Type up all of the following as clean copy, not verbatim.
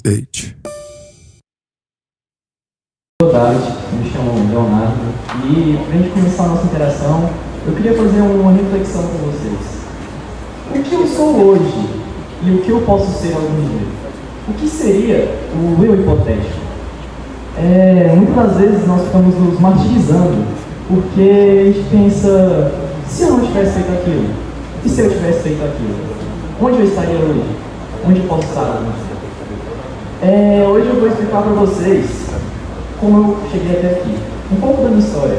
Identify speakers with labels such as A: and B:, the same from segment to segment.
A: Update.
B: Boa tarde, me chamo Leonardo e para a gente começar a nossa interação, eu queria fazer uma reflexão com vocês. O que eu sou hoje e o que eu posso ser algum dia? O que seria o eu hipotético? Muitas das vezes nós ficamos nos martirizando porque a gente pensa, se eu não tivesse feito aquilo? E se eu tivesse feito aquilo? Onde eu estaria hoje? Onde eu posso estar algum dia? Hoje eu vou explicar para vocês como eu cheguei até aqui. Um pouco da minha história.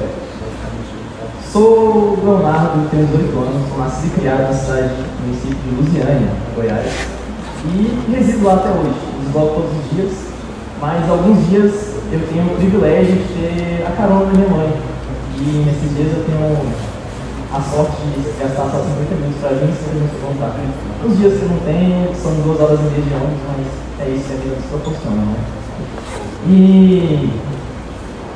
B: Sou Leonardo, tenho 18 anos, sou nascido e criado na cidade do município de Lusiânia, Goiás, e resido lá até hoje. Esvolto todos os dias, mas alguns dias eu tenho o privilégio de ter a carona da minha mãe. E nesses dias eu tenho a sorte de gastar só 50 minutos para vir, 50 minutos para voltar. Os dias que eu não tenho, são 2 horas e meia de ônibus, mas é isso que a vida nos proporciona, né? E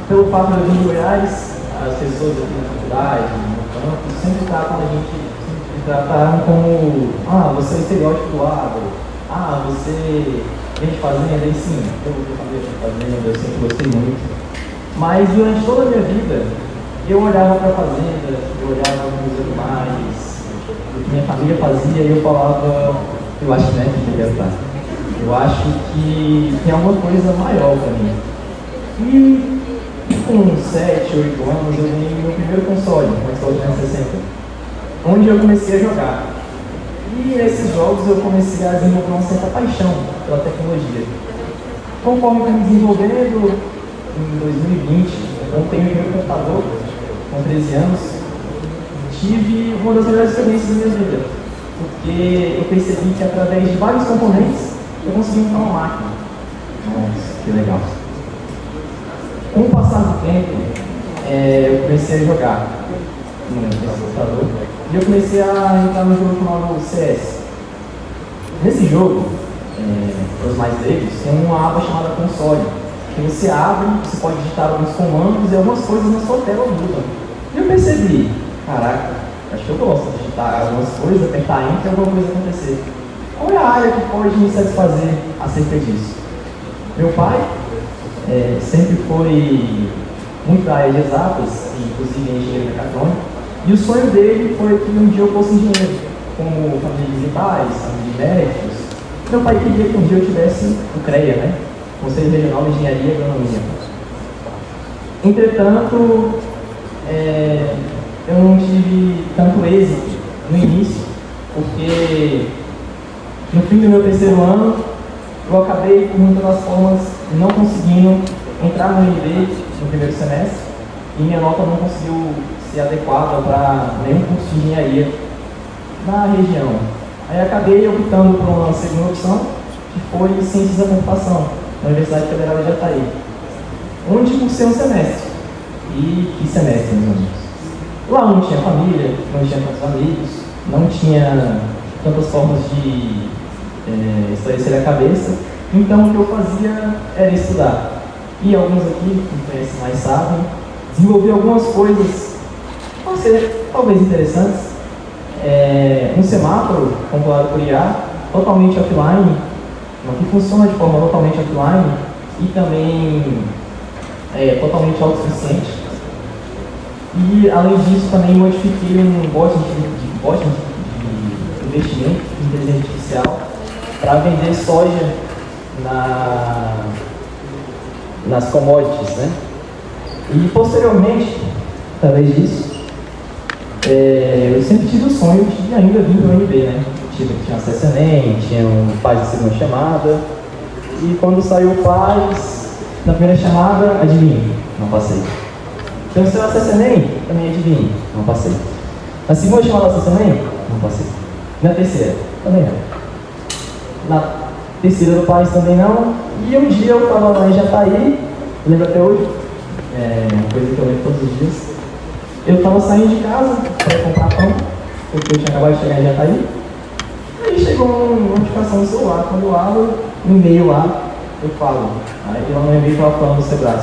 B: pelo fato de eu vir de Goiás, as pessoas aqui na faculdade, no campus, sempre tratam a gente, sempre trataram como, você é o estereótipo do agro, você vem de fazenda, e sim, eu também de fazenda, eu sempre gostei muito. Mas durante toda a minha vida, eu olhava para a fazenda, eu olhava para os animais, o que minha família fazia, e eu falava, eu acho que não é que devia estar. Eu acho que tem alguma coisa maior para mim. E com 7, 8 anos eu ganhei meu primeiro console, um Xbox 360, onde eu comecei a jogar. E nesses jogos eu comecei a desenvolver uma certa paixão pela tecnologia. Conforme eu fui me desenvolvendo, em 2020, eu montei meu primeiro computador, com 13 anos, tive uma das melhores experiências da minha vida, porque eu percebi que através de vários componentes eu consegui montar uma máquina. Nossa, que legal. Com o passar do tempo, eu comecei a jogar nesse computador e eu comecei a entrar no jogo chamado CS. Nesse jogo, para os mais leigos, tem uma aba chamada console, que você abre, você pode digitar alguns comandos e algumas coisas na sua tela mudam. E eu percebi, caraca, acho que eu gosto de digitar algumas coisas, apertar Enter e alguma coisa acontecer. Qual é a área que pode me satisfazer acerca disso? Meu pai sempre foi muito da área de exatas, inclusive engenheiro mecatrônico, e o sonho dele foi que um dia eu fosse engenheiro, como família de digitais, família de médicos. Meu pai queria que um dia eu tivesse o CREA, né? Conselho Regional de Engenharia e Agronomia. Entretanto, eu não tive tanto êxito no início, porque no fim do meu terceiro ano, eu acabei, por muitas das formas, não conseguindo entrar no UNB no primeiro semestre e minha nota não conseguiu ser adequada para nenhum curso de engenharia na região. Aí acabei optando por uma segunda opção, que foi Ciências da Computação, na Universidade Federal de Jataí, onde cursei um semestre. E que semestre, meus amigos? Lá não tinha família, não tinha tantos amigos, não tinha tantas formas de esclarecer a cabeça, então o que eu fazia era estudar. E alguns aqui, que me conhecem mais sabem, desenvolvi algumas coisas, talvez interessantes. Um semáforo controlado por IA, totalmente offline, que funciona de forma totalmente offline e também totalmente autossuficiente. E além disso também modifiquei um bot de investimento em inteligência artificial para vender soja nas commodities, né? E posteriormente, através disso, eu sempre tive o sonho de ainda vir para o UNB, né? Tinha acesso a ENEM, tinha um PAS de segunda chamada, e quando saiu o PAS, na primeira chamada, adivinha, não passei. Então, se eu acesso a ENEM, também adivinha, não passei. Na segunda chamada acesso a ENEM, não passei. Na terceira, também não. Na terceira do PAS também não. E um dia eu estava lá em Jataí, eu lembro até hoje, uma coisa que eu lembro todos os dias. Eu estava saindo de casa para comprar pão, porque eu tinha acabado de chegar em Jataí. Aí chegou uma notificação no celular, quando eu abro um e-mail lá, eu falo, aí lá no e-mail estava falando do Sebrae.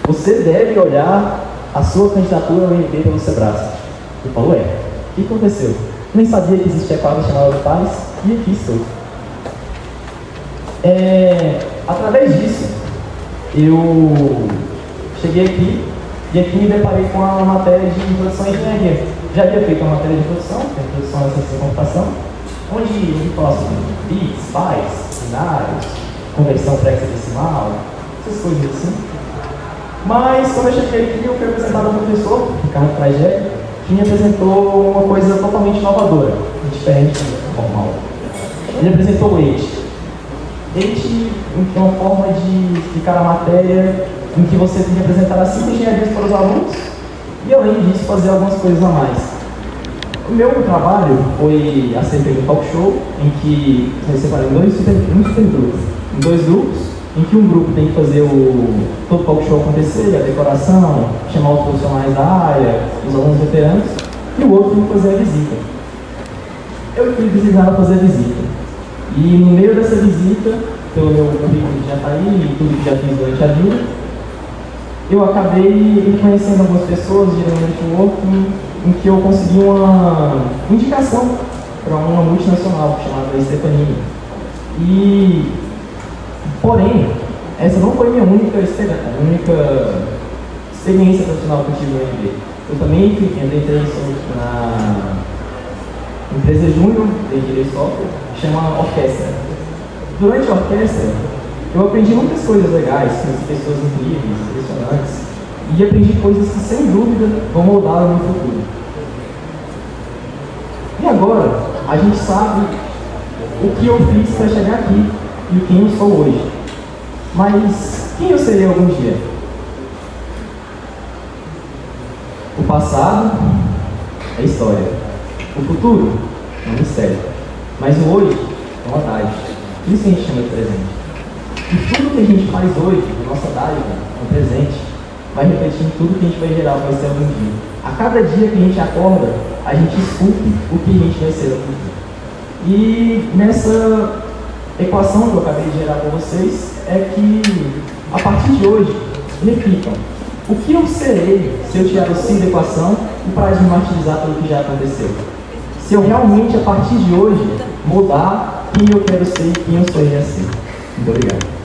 B: Você deve olhar a sua candidatura ao UNB pelo Sebrae. Eu falo, o que aconteceu? Nem sabia que existia quadra chamada do PAS, e aqui estou. Através disso, eu cheguei aqui e aqui me deparei com a matéria de introdução à engenharia. Já havia feito uma matéria de introdução, que é a introdução à ciência da computação, onde eu falo sobre bits, bytes, binários, conversão para hexadecimal, essas coisas assim. Mas quando eu cheguei aqui, eu fui apresentado ao professor, Ricardo Tragédia, que me apresentou uma coisa totalmente inovadora, diferente do normal. Ele apresentou o EIT. EIT é uma forma de explicar a matéria em que você tem que apresentar as 5 engenharias para os alunos e, além disso, fazer algumas coisas a mais. O meu trabalho foi acerca de um talk show em que eu separei em dois grupos, em que um grupo tem que fazer todo o talk show acontecer, a decoração, chamar os profissionais da área, os alunos veteranos, e o outro tem que fazer a visita. Eu fui designado a fazer a visita. E no meio dessa visita, pelo meu currículo que já está aí e tudo que já fiz durante a vida, eu acabei conhecendo algumas pessoas, geralmente networking, em que eu consegui uma indicação para uma multinacional chamada Stefanini. Porém, essa não foi minha única experiência profissional que eu tive no MBA. Eu também entrei na empresa júnior de engenharia de software, que chama Orquestra. Durante a orquestra, eu aprendi muitas coisas legais, conheci pessoas incríveis, impressionantes, e aprendi coisas que, sem dúvida, vão moldar o meu futuro. E agora, a gente sabe o que eu fiz para chegar aqui e quem eu sou hoje. Mas quem eu serei algum dia? O passado é história. O futuro é um mistério. Mas o hoje é uma dádiva. Isso que a gente chama de presente. E tudo que a gente faz hoje, a nossa dádiva, no presente, vai refletir em tudo que a gente vai gerar para ser algum dia. A cada dia que a gente acorda, a gente esculpe o que a gente vai ser algum dia. E nessa equação que eu acabei de gerar para vocês, é que, a partir de hoje, reflitam. O que eu serei se eu tirar o sim da equação e parar de me martirizar pelo que já aconteceu? Se eu realmente, a partir de hoje, mudar quem eu quero ser e quem eu sonhei a ser. Muito obrigado.